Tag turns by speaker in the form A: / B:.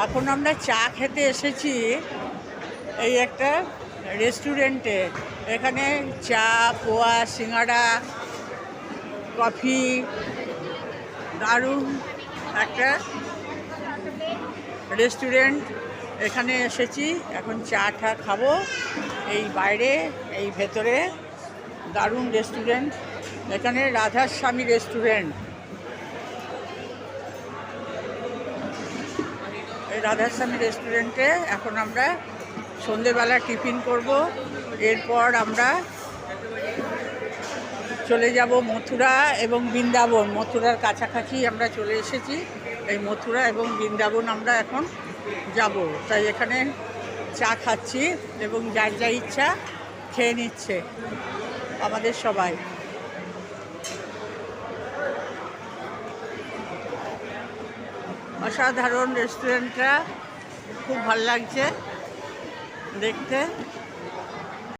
A: এখন আমরা চা খেতে এসেছি এই একটা রেস্টুরেন্টে। এখানে চা, পোয়া, সিঙ্গাড়া, কফি, দারুণ একটা রেস্টুরেন্ট। এখানে এসেছি, এখন চা টা খাবো। এই বাইরে, এই ভেতরে দারুণ রেস্টুরেন্ট। এখানে রাধাস্বামী রেস্টুরেন্ট। এই রাধাস্বামী রেস্টুরেন্টে এখন আমরা সন্ধেবেলা টিফিন করব। এরপর আমরা চলে যাব মথুরা এবং বৃন্দাবন। মথুরার কাছাকাছি আমরা চলে এসেছি। এই মথুরা এবং বৃন্দাবন আমরা এখন যাব। তাই এখানে চা খাচ্ছি এবং যার যা ইচ্ছা খেয়ে নিচ্ছে আমাদের সবাই। অসাধারণ রেস্টুরেন্টটা, খুব ভালো লাগছে দেখতে।